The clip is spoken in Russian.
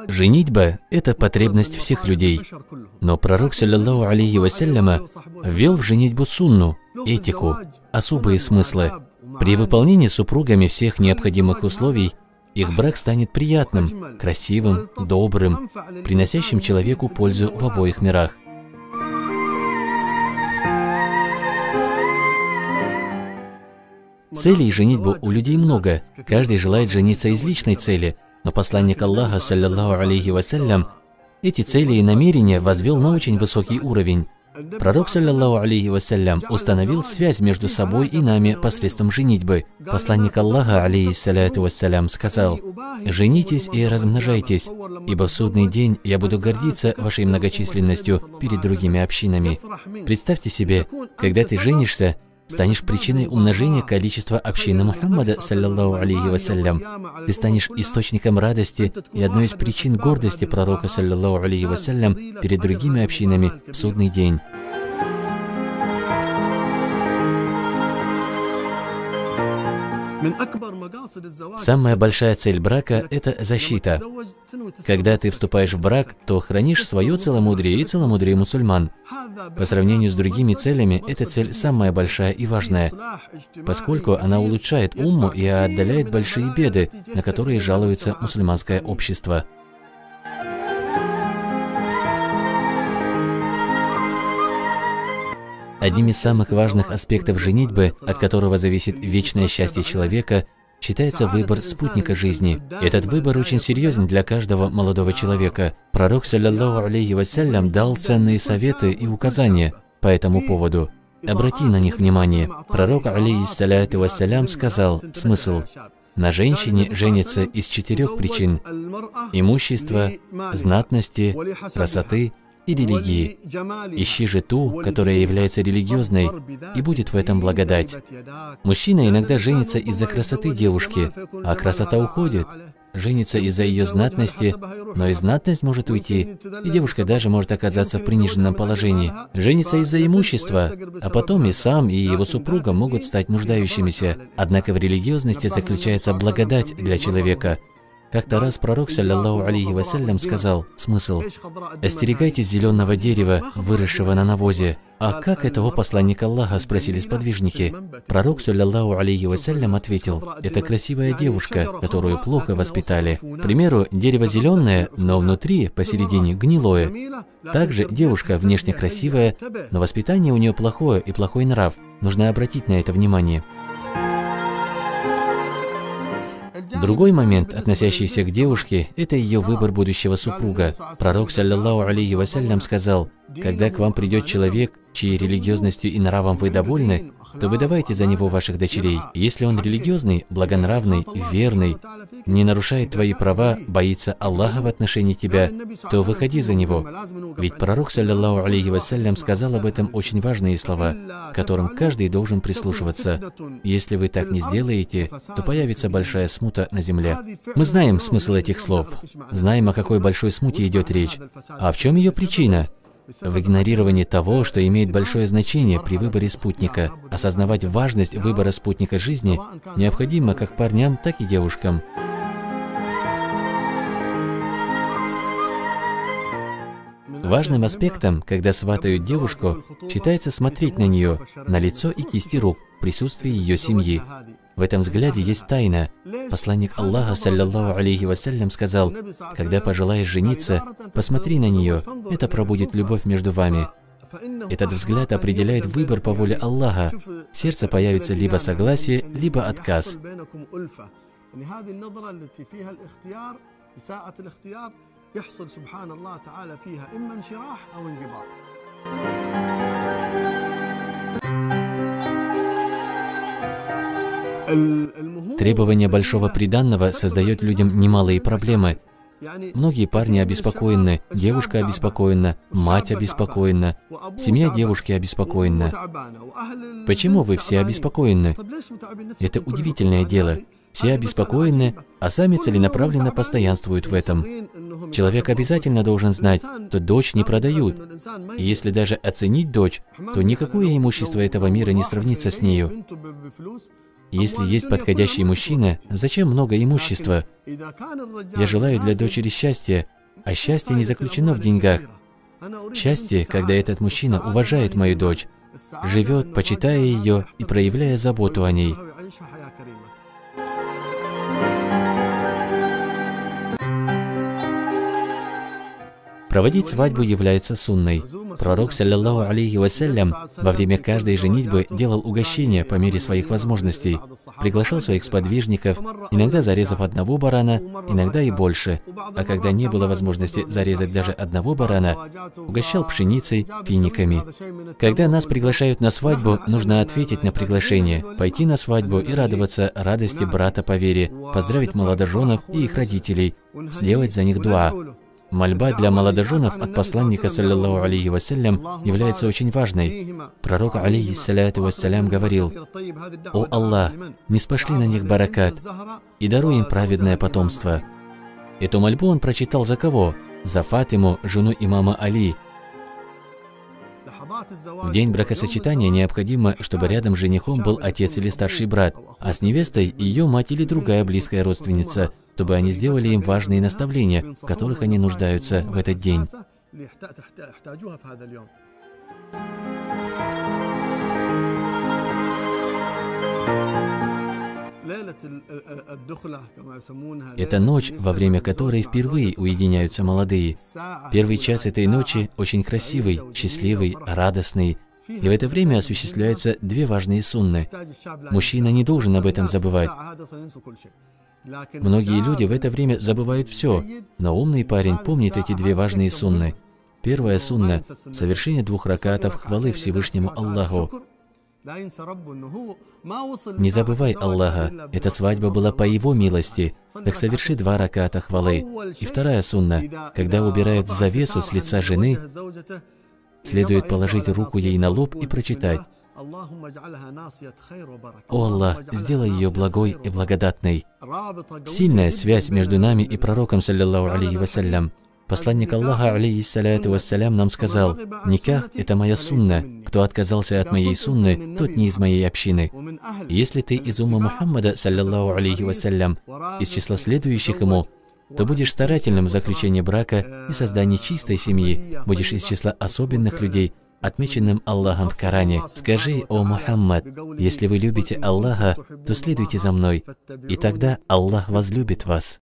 Женитьба – это потребность всех людей. Но пророк, саллаллаху алейхи вассаляма, ввел в женитьбу сунну, этику, особые смыслы. При выполнении супругами всех необходимых условий их брак станет приятным, красивым, добрым, приносящим человеку пользу в обоих мирах. Целей женитьбы у людей много. Каждый желает жениться из личной цели. Но посланник Аллаха, саллаллаху алейхи вассалям, эти цели и намерения возвел на очень высокий уровень. Пророк, саллаллаху алейхи вассалям, установил связь между собой и нами посредством женитьбы. Посланник Аллаха, алейхиссаляту вассалям, сказал: «Женитесь и размножайтесь, ибо в судный день я буду гордиться вашей многочисленностью перед другими общинами». Представьте себе, когда ты женишься, станешь причиной умножения количества общины Мухаммада, саллаллаху алейхи вассалям. Ты станешь источником радости и одной из причин гордости пророка, саллаллаху алейхи вассалям, перед другими общинами в судный день. Самая большая цель брака – это защита. Когда ты вступаешь в брак, то хранишь свое целомудрие и целомудрие мусульман. По сравнению с другими целями, эта цель самая большая и важная, поскольку она улучшает умму и отдаляет большие беды, на которые жалуется мусульманское общество. Одним из самых важных аспектов женитьбы, от которого зависит вечное счастье человека, считается выбор спутника жизни. Этот выбор очень серьезен для каждого молодого человека. Пророк, саллаллаху алейхи вассалям, дал ценные советы и указания по этому поводу. Обрати на них внимание. Пророк, алейхиссаляту вассалям, сказал: смысл: на женщине женится из 4 причин: имущества, знатности, красоты и религии. Ищи же ту, которая является религиозной, и будет в этом благодать. Мужчина иногда женится из-за красоты девушки, а красота уходит. Женится из-за ее знатности, но и знатность может уйти, и девушка даже может оказаться в приниженном положении. Женится из-за имущества, а потом и сам, и его супруга могут стать нуждающимися. Однако в религиозности заключается благодать для человека. Как-то раз пророк, саллаллаху алейхи вассалям, сказал: смысл: остерегайтесь зеленого дерева, выросшего на навозе. А как это, о посланник Аллаха? Спросили сподвижники. Пророк, саллаллаху алейхи вассалям, ответил: это красивая девушка, которую плохо воспитали. К примеру, дерево зеленое, но внутри, посередине, гнилое. Также девушка внешне красивая, но воспитание у нее плохое и плохой нрав. Нужно обратить на это внимание. Другой момент, относящийся к девушке, это ее выбор будущего супруга. Пророк, саллаллаху алейхи вассалям, сказал: когда к вам придет человек, чьей религиозностью и нравом вы довольны, то выдавайте за него ваших дочерей. Если он религиозный, благонравный, верный, не нарушает твои права, боится Аллаха в отношении тебя, то выходи за него. Ведь пророк, саллаллаху алейхи вассалям, сказал об этом очень важные слова, к которым каждый должен прислушиваться. Если вы так не сделаете, то появится большая смута на земле. Мы знаем смысл этих слов, знаем, о какой большой смуте идет речь. А в чем ее причина? В игнорировании того, что имеет большое значение при выборе спутника. Осознавать важность выбора спутника жизни необходимо как парням, так и девушкам. Важным аспектом, когда сватают девушку, считается смотреть на нее, на лицо и кисти рук в присутствии ее семьи. В этом взгляде есть тайна. Посланник Аллаха, саллаллаху алейхи вассалям, сказал: когда пожелаешь жениться, посмотри на нее, это пробудит любовь между вами. Этот взгляд определяет выбор по воле Аллаха. В сердце появится либо согласие, либо отказ. Требование большого приданного создает людям немалые проблемы. Многие парни обеспокоены, девушка обеспокоена, мать обеспокоена, семья девушки обеспокоена. Почему вы все обеспокоены? Это удивительное дело. Все обеспокоены, а сами целенаправленно постоянствуют в этом. Человек обязательно должен знать, что дочь не продают. И если даже оценить дочь, то никакое имущество этого мира не сравнится с нею. Если есть подходящий мужчина, зачем много имущества? Я желаю для дочери счастья, а счастье не заключено в деньгах. Счастье, когда этот мужчина уважает мою дочь, живет, почитая ее и проявляя заботу о ней. Проводить свадьбу является сунной. Пророк, саллаллаху алейхи вассалям, во время каждой женитьбы делал угощения по мере своих возможностей, приглашал своих сподвижников, иногда зарезав одного барана, иногда и больше, а когда не было возможности зарезать даже одного барана, угощал пшеницей, финиками. Когда нас приглашают на свадьбу, нужно ответить на приглашение, пойти на свадьбу и радоваться радости брата по вере, поздравить молодоженов и их родителей, сделать за них дуа. Мольба для молодоженов от посланника, саллаллаху алейхи вассалям, является очень важной. Пророк, алейхиссаляту вассалям, говорил: «О Аллах, ниспошли на них баракат и даруй им праведное потомство». Эту мольбу он прочитал за кого? За Фатиму, жену имама Али. В день бракосочетания необходимо, чтобы рядом с женихом был отец или старший брат, а с невестой ее мать или другая близкая родственница, чтобы они сделали им важные наставления, в которых они нуждаются в этот день. Это ночь, во время которой впервые уединяются молодые. Первый час этой ночи очень красивый, счастливый, радостный. И в это время осуществляются две важные сунны. Мужчина не должен об этом забывать. Многие люди в это время забывают все, но умный парень помнит эти две важные сунны. Первая сунна – совершение 2 ракатов хвалы Всевышнему Аллаху. Не забывай Аллаха, эта свадьба была по Его милости, так соверши 2 раката хвалы. И вторая сунна – когда убирают завесу с лица жены, следует положить руку ей на лоб и прочитать: «О Аллах, сделай ее благой и благодатной». Сильная связь между нами и пророком, саллаллаху алейхи вассалям. Посланник Аллаха, алейхиссаляту вассалям, нам сказал: «Никах – это моя сунна. Кто отказался от моей сунны, тот не из моей общины». И если ты из умма Мухаммада, саллаллаху алейхи вассалям, из числа следующих ему, то будешь старательным в заключении брака и создании чистой семьи, будешь из числа особенных людей, отмеченным Аллахом в Коране. Скажи: «О Мухаммад, если вы любите Аллаха, то следуйте за мной, и тогда Аллах возлюбит вас».